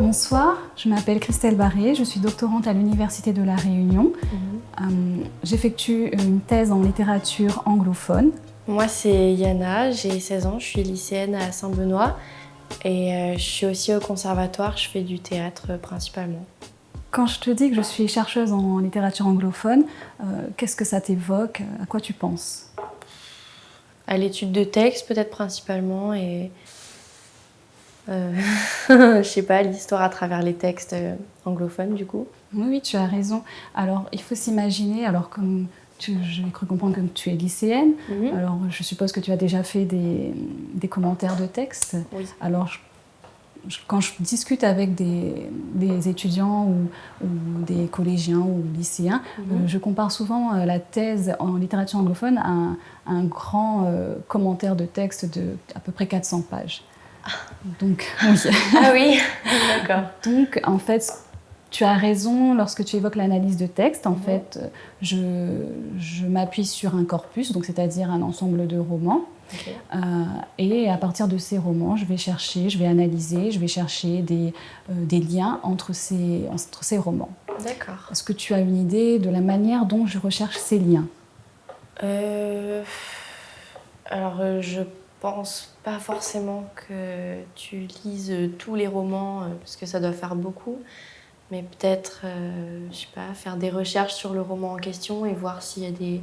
Bonsoir, je m'appelle Christelle Barré, je suis doctorante à l'Université de La Réunion. J'effectue une thèse en littérature anglophone. Moi, c'est Yana, j'ai 16 ans, je suis lycéenne à Saint-Benoît et je suis aussi au conservatoire, je fais du théâtre principalement. Quand je te dis que je suis chercheuse en littérature anglophone, qu'est-ce que ça t'évoque? À quoi tu penses? À l'étude de textes peut-être principalement et je sais pas, l'histoire à travers les textes anglophones du coup. Oui, tu as raison. Alors, il faut s'imaginer, alors comme j'ai cru comprendre que tu es lycéenne, alors je suppose que tu as déjà fait des commentaires de textes. Oui. Alors, quand je discute avec des étudiants ou des collégiens ou lycéens, je compare souvent la thèse en littérature anglophone à un grand commentaire de texte de à peu près 400 pages. Donc, oui. Ah oui, d'accord. Donc, en fait, tu as raison lorsque tu évoques l'analyse de texte. En fait, je m'appuie sur un corpus, donc c'est-à-dire un ensemble de romans. Okay. Et à partir de ces romans, je vais analyser, je vais chercher des liens entre ces romans. D'accord. Est-ce que tu as une idée de la manière dont je recherche ces liens? Alors, je pense pas forcément que tu lises tous les romans, parce que ça doit faire beaucoup. Mais peut-être, je sais pas, faire des recherches sur le roman en question et voir s'il y a des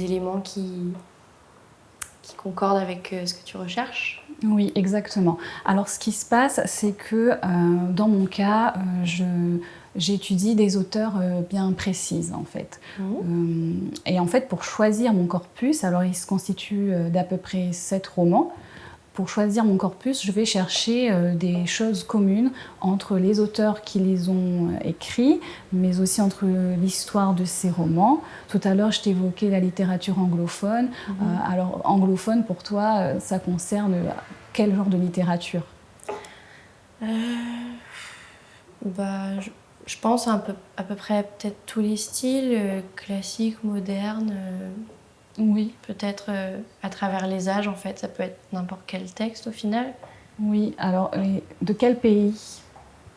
éléments qui concordent avec ce que tu recherches. Oui, exactement. Alors, ce qui se passe, c'est que dans mon cas, j'étudie des auteurs bien précises, en fait. Et en fait, pour choisir mon corpus, alors il se constitue d'à peu près 7 romans. Pour choisir mon corpus, je vais chercher des choses communes entre les auteurs qui les ont écrits, mais aussi entre l'histoire de ces romans. Tout à l'heure, je t'évoquais la littérature anglophone. Alors, anglophone, pour toi, ça concerne quel genre de littérature? Je pense à peu près peut-être tous les styles, classiques, modernes. Oui. Peut-être à travers les âges, en fait, ça peut être n'importe quel texte au final. Oui, alors de quel pays?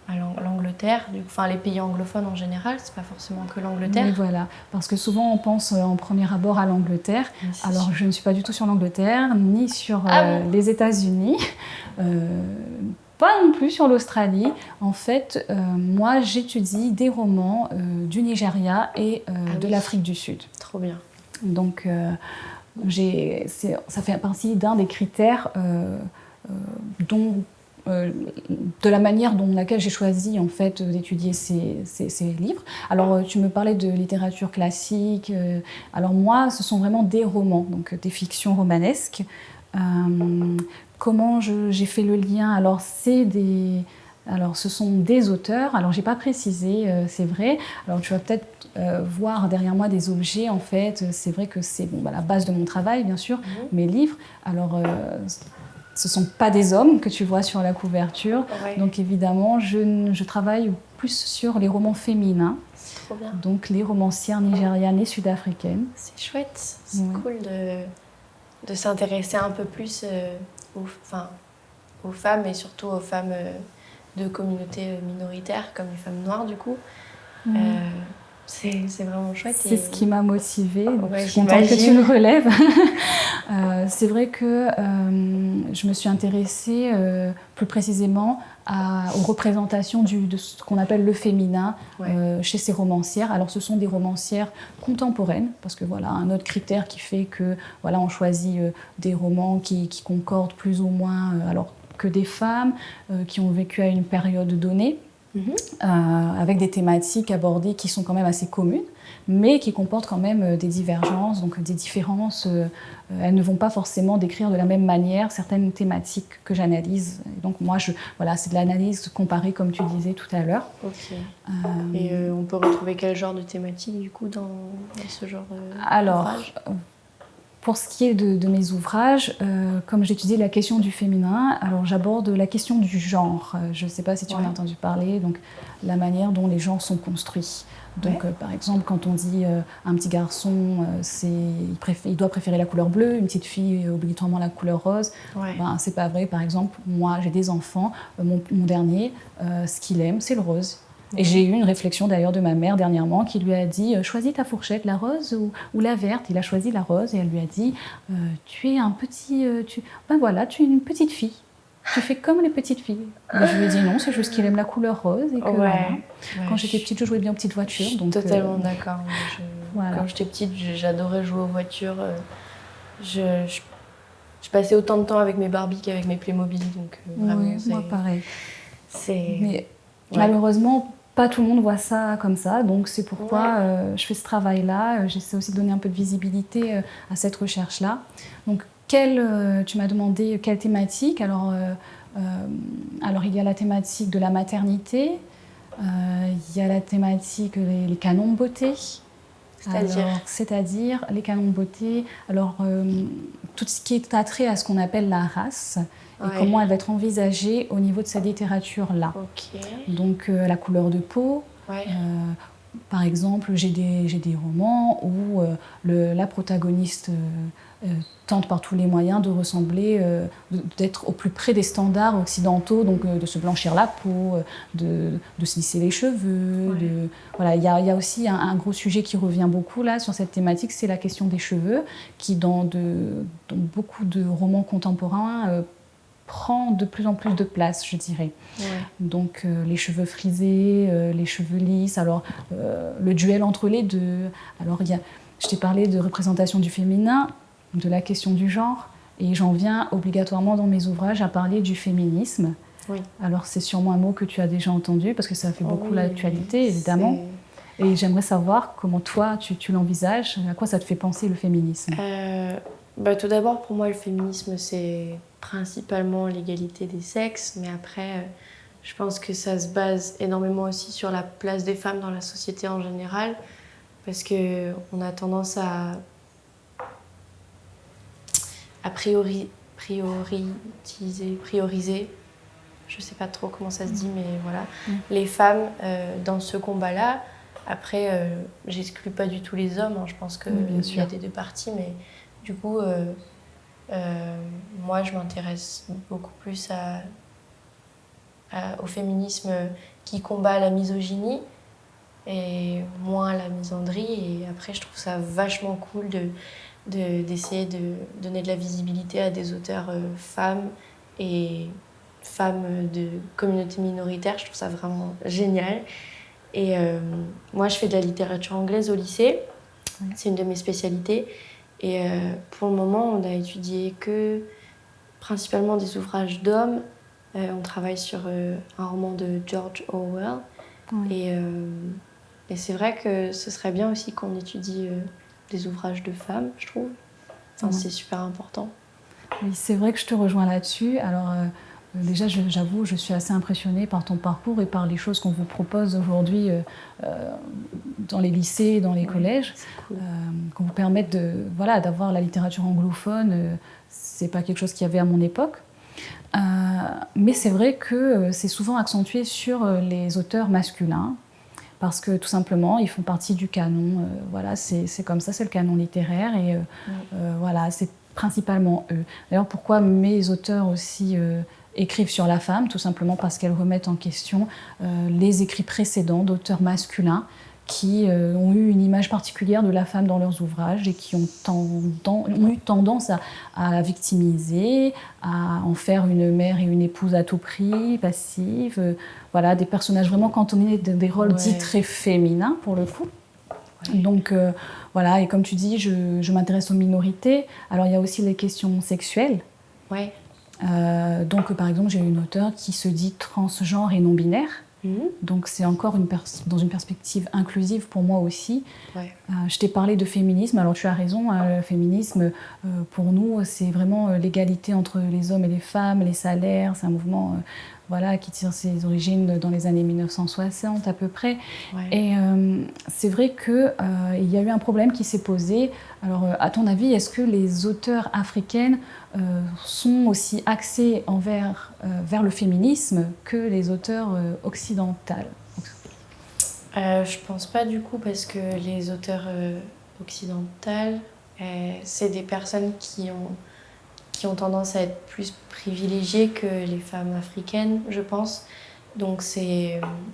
L'Angleterre, enfin les pays anglophones en général, c'est pas forcément que l'Angleterre. Oui, voilà, parce que souvent on pense en premier abord à l'Angleterre. Alors je ne suis pas du tout sur l'Angleterre, ni sur les États-Unis, pas non plus sur l'Australie. En fait, moi j'étudie des romans du Nigeria et de l'Afrique du Sud. Trop bien. Donc, ça fait partie d'un des critères de la manière dont laquelle j'ai choisi en fait d'étudier ces livres. Alors, tu me parlais de littérature classique. Alors moi, ce sont vraiment des romans, donc des fictions romanesques. Comment j'ai fait le lien? Alors, ce sont des auteurs. Alors, j'ai pas précisé, c'est vrai. Alors, tu vas peut-être voir derrière moi des objets. En fait, c'est vrai que c'est la base de mon travail, bien sûr, mes livres. Alors, ce sont pas des hommes que tu vois sur la couverture. Ouais. Donc, évidemment, je travaille plus sur les romans féminins. C'est trop bien. Donc, les romancières nigérianes et sud-africaines. C'est chouette. C'est cool de s'intéresser un peu plus aux femmes et surtout aux femmes de communautés minoritaires comme les femmes noires du coup. C'est vraiment chouette. C'est ce qui m'a motivée. Ouais, je suis contente que tu le relèves. C'est vrai que je me suis intéressée plus précisément aux représentations de ce qu'on appelle le féminin chez ces romancières. Alors ce sont des romancières contemporaines, parce que voilà, un autre critère qui fait que voilà, on choisit des romans qui concordent plus ou moins alors que des femmes qui ont vécu à une période donnée. Avec des thématiques abordées qui sont quand même assez communes, mais qui comportent quand même des divergences, donc des différences. Elles ne vont pas forcément décrire de la même manière certaines thématiques que j'analyse. Et donc moi, c'est de l'analyse comparée, comme tu disais tout à l'heure. Ok. Et on peut retrouver quel genre de thématique du coup dans ce genre Alors, d'ouvrage? Pour ce qui est de mes ouvrages, comme j'étudie la question du féminin, alors j'aborde la question du genre. Je ne sais pas si tu en as entendu parler, donc la manière dont les genres sont construits. Donc, par exemple, quand on dit un petit garçon, il doit préférer la couleur bleue, une petite fille obligatoirement la couleur rose, ben, c'est pas vrai. Par exemple, moi j'ai des enfants, mon dernier, ce qu'il aime, c'est le rose. Et j'ai eu une réflexion d'ailleurs de ma mère dernièrement qui lui a dit choisis ta fourchette, la rose ou la verte. Il a choisi la rose et elle lui a dit tu es un petit, ben voilà, tu es une petite fille. Tu fais comme les petites filles. Et je lui ai dit non, c'est juste qu'il aime la couleur rose et que voilà. Quand j'étais petite, je jouais bien aux petites voitures. Je suis totalement d'accord. Quand j'étais petite, j'adorais jouer aux voitures. Je passais autant de temps avec mes Barbie qu'avec mes Playmobil. Donc vraiment, moi pareil. Mais ouais. Malheureusement, pas tout le monde voit ça comme ça, donc c'est pourquoi je fais ce travail-là. J'essaie aussi de donner un peu de visibilité à cette recherche-là. Donc, tu m'as demandé quelle thématique. Alors, il y a la thématique de la maternité, il y a la thématique les canons de beauté. C'est-à-dire les canons de beauté. Alors, tout ce qui est attrait à ce qu'on appelle la race. Et comment elle va être envisagée au niveau de cette littérature-là. Donc, la couleur de peau. Par exemple, j'ai des romans où la protagoniste tente par tous les moyens de ressembler, d'être au plus près des standards occidentaux, donc de se blanchir la peau, de se lisser les cheveux. Voilà, il y a aussi un gros sujet qui revient beaucoup là sur cette thématique, c'est la question des cheveux, qui dans beaucoup de romans contemporains prend de plus en plus de place, je dirais. Donc les cheveux frisés, les cheveux lisses, alors le duel entre les deux. Alors je t'ai parlé de représentation du féminin, de la question du genre, et j'en viens obligatoirement dans mes ouvrages à parler du féminisme. Alors c'est sûrement un mot que tu as déjà entendu, parce que ça fait beaucoup l'actualité, évidemment. Et j'aimerais savoir comment toi, tu l'envisages, à quoi ça te fait penser le féminisme. Tout d'abord, pour moi, le féminisme, c'est principalement l'égalité des sexes, mais après, je pense que ça se base énormément aussi sur la place des femmes dans la société en général, parce qu'on a tendance à prioriser, je sais pas trop comment ça se dit, mais voilà, les femmes dans ce combat-là. Après, j'exclus pas du tout les hommes, hein, je pense qu'il y a des deux parties, mais du coup, moi, je m'intéresse beaucoup plus au féminisme qui combat la misogynie et moins la misandrie. Et après, je trouve ça vachement cool d'essayer de donner de la visibilité à des auteurs femmes et femmes de communautés minoritaires. Je trouve ça vraiment génial. Et moi, je fais de la littérature anglaise au lycée. C'est une de mes spécialités. Et pour le moment, on a étudié principalement des ouvrages d'hommes. On travaille sur un roman de George Orwell. Et c'est vrai que ce serait bien aussi qu'on étudie des ouvrages de femmes, je trouve. C'est super important. Oui, c'est vrai que je te rejoins là-dessus. Alors, déjà, j'avoue, je suis assez impressionnée par ton parcours et par les choses qu'on vous propose aujourd'hui dans les lycées, dans les collèges, qu'on vous permette d'avoir la littérature anglophone. C'est pas quelque chose qu'il y avait à mon époque. Mais c'est vrai que c'est souvent accentué sur les auteurs masculins, parce que tout simplement, ils font partie du canon. C'est comme ça, c'est le canon littéraire. Et c'est principalement eux. D'ailleurs, pourquoi mes auteurs aussi écrivent sur la femme, tout simplement parce qu'elles remettent en question les écrits précédents d'auteurs masculins qui ont eu une image particulière de la femme dans leurs ouvrages et qui ont eu tendance à la victimiser, à en faire une mère et une épouse à tout prix, passive. Des personnages vraiment cantonnés des rôles dits très féminins, pour le coup. Donc, et comme tu dis, je m'intéresse aux minorités. Alors, il y a aussi les questions sexuelles. Donc, par exemple, j'ai une auteure qui se dit transgenre et non-binaire. Donc, c'est encore dans une perspective inclusive pour moi aussi. Je t'ai parlé de féminisme. Alors, tu as raison, le féminisme, pour nous, c'est vraiment l'égalité entre les hommes et les femmes, les salaires. C'est un mouvement voilà, qui tire ses origines dans les années 1960 à peu près. Ouais. Et c'est vrai qu'il y a eu un problème qui s'est posé. Alors, à ton avis, est-ce que les auteurs africaines sont aussi axés vers le féminisme que les auteurs occidentales? Je pense pas du coup, parce que les auteurs occidentales, c'est des personnes qui ont tendance à être plus privilégiées que les femmes africaines, je pense. Donc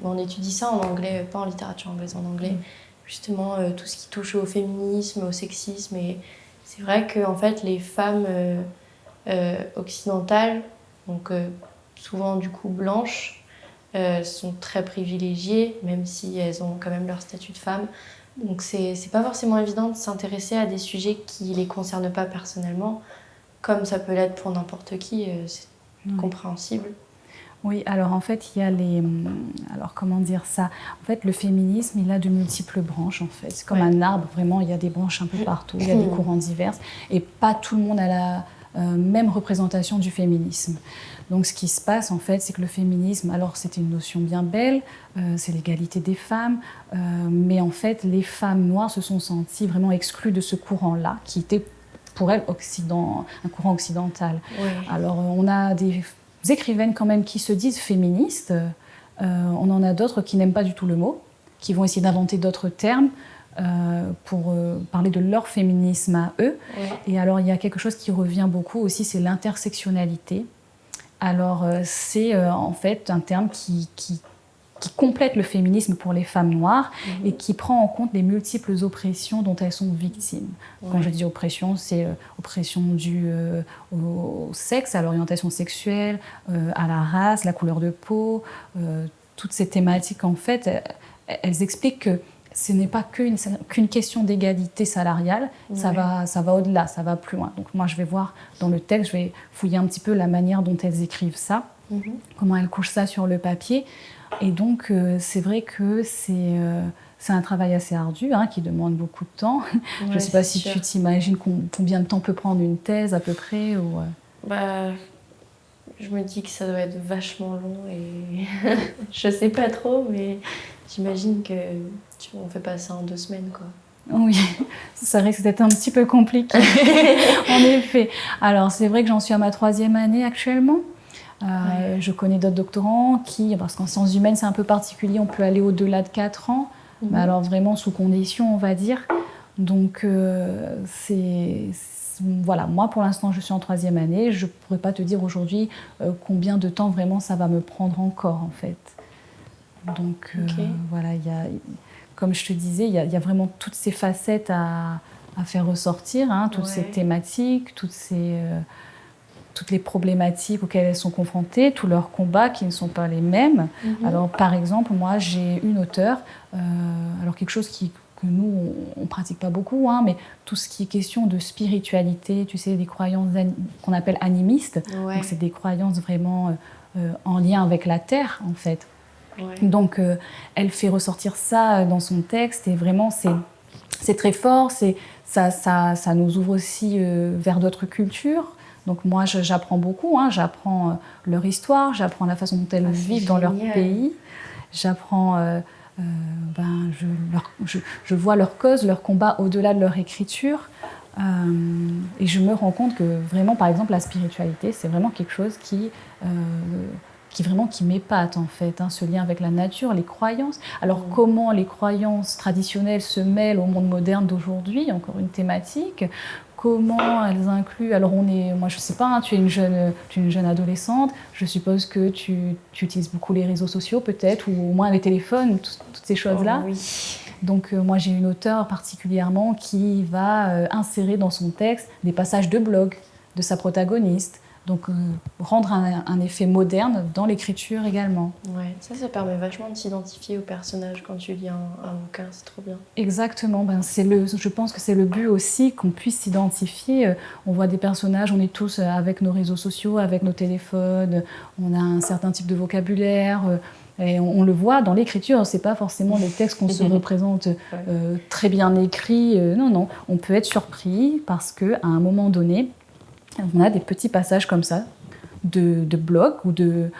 on étudie ça en anglais, pas en littérature anglaise, en anglais. Justement, tout ce qui touche au féminisme, au sexisme. Et c'est vrai que en fait, les femmes occidentales, donc souvent du coup blanches, sont très privilégiées, même si elles ont quand même leur statut de femme. Donc c'est pas forcément évident de s'intéresser à des sujets qui les concernent pas personnellement, comme ça peut l'être pour n'importe qui, c'est compréhensible. Oui, alors en fait, il y a alors comment dire ça? En fait, le féminisme, il a de multiples branches, en fait. C'est comme un arbre, vraiment, il y a des branches un peu partout, il y a des courants divers, et pas tout le monde a la même représentation du féminisme. Donc ce qui se passe, en fait, c'est que le féminisme, alors c'était une notion bien belle, c'est l'égalité des femmes, mais en fait, les femmes noires se sont senties vraiment exclues de ce courant-là, qui était pour elles un courant occidental. Ouais. Alors on a des écrivaines quand même qui se disent féministes, on en a d'autres qui n'aiment pas du tout le mot, qui vont essayer d'inventer d'autres termes pour parler de leur féminisme à eux. Ouais. Et alors il y a quelque chose qui revient beaucoup aussi, c'est l'intersectionnalité. Alors c'est en fait un terme qui complète le féminisme pour les femmes noires et qui prend en compte les multiples oppressions dont elles sont victimes. Quand je dis oppression, c'est oppression due au sexe, à l'orientation sexuelle, à la race, la couleur de peau. Toutes ces thématiques, en fait, elles expliquent que ce n'est pas qu'une question d'égalité salariale, ça va au-delà, ça va plus loin. Donc moi, je vais voir dans le texte, je vais fouiller un petit peu la manière dont elles écrivent ça, comment elles couchent ça sur le papier. Et donc, c'est vrai que c'est un travail assez ardu, qui demande beaucoup de temps. Je ne sais pas si tu t'imagines combien de temps peut prendre une thèse à peu près ou... Bah, je me dis que ça doit être vachement long et je sais pas trop, mais j'imagine qu'on ne fait pas ça en 2 semaines, quoi. Oui, ça risque d'être un petit peu compliqué, en effet. Alors, c'est vrai que j'en suis à ma 3e année actuellement. Je connais d'autres doctorants parce qu'en sciences humaines c'est un peu particulier, on peut aller au-delà de 4 ans, mais alors vraiment sous condition, on va dire. Donc voilà, moi pour l'instant je suis en 3e année, je ne pourrais pas te dire aujourd'hui combien de temps vraiment ça va me prendre encore en fait. Donc voilà, comme je te disais, il y a vraiment toutes ces facettes à faire ressortir, toutes ces thématiques, toutes les problématiques auxquelles elles sont confrontées, tous leurs combats qui ne sont pas les mêmes. Alors, par exemple, moi, j'ai une auteure, alors quelque chose que nous, on ne pratique pas beaucoup, mais tout ce qui est question de spiritualité, tu sais, des croyances qu'on appelle animistes, donc c'est des croyances vraiment en lien avec la Terre, en fait. Donc, elle fait ressortir ça dans son texte, et vraiment, c'est très fort, ça nous ouvre aussi vers d'autres cultures. Donc moi, j'apprends beaucoup, j'apprends leur histoire, j'apprends la façon dont elles vivent dans leur pays, j'apprends, je vois leurs causes, leurs combats au-delà de leur écriture, et je me rends compte que vraiment, par exemple, la spiritualité, c'est vraiment quelque chose qui m'épate en fait, ce lien avec la nature, les croyances. Alors comment les croyances traditionnelles se mêlent au monde moderne d'aujourd'hui, encore une thématique. Comment elles incluent... Alors moi je sais pas, tu es une jeune adolescente, je suppose que tu utilises beaucoup les réseaux sociaux peut-être, ou au moins les téléphones, toutes ces choses-là. Oui. Donc moi j'ai une auteure particulièrement qui va insérer dans son texte des passages de blog de sa protagoniste. Donc rendre un effet moderne dans l'écriture également. Ouais, ça permet vachement de s'identifier au personnage quand tu lis un bouquin, c'est trop bien. Exactement, je pense que c'est le but aussi, qu'on puisse s'identifier. On voit des personnages, on est tous avec nos réseaux sociaux, avec nos téléphones, on a un certain type de vocabulaire, et on le voit dans l'écriture, c'est pas forcément les textes qu'on se représente très bien écrits. Non, on peut être surpris parce qu'à un moment donné, on a des petits passages comme ça, de blog ou de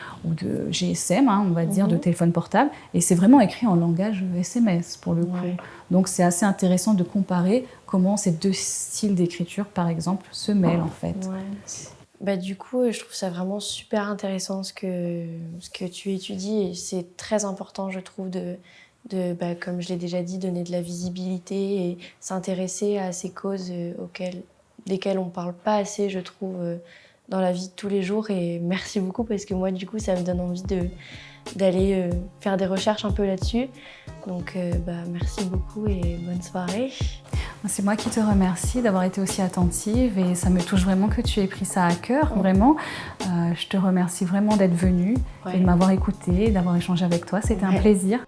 GSM, on va dire, de téléphone portable. Et c'est vraiment écrit en langage SMS pour le coup. Ouais. Donc c'est assez intéressant de comparer comment ces deux styles d'écriture, par exemple, se mêlent en fait. Ouais. Du coup, je trouve ça vraiment super intéressant ce que tu étudies. Et c'est très important, je trouve, comme je l'ai déjà dit, donner de la visibilité et s'intéresser à ces causes desquelles on ne parle pas assez, je trouve, dans la vie de tous les jours. Et merci beaucoup parce que moi, du coup, ça me donne envie d'aller faire des recherches un peu là-dessus. Donc, merci beaucoup et bonne soirée. C'est moi qui te remercie d'avoir été aussi attentive et ça me touche vraiment que tu aies pris ça à cœur, vraiment. Je te remercie vraiment d'être venue et de m'avoir écoutée, d'avoir échangé avec toi. C'était un plaisir.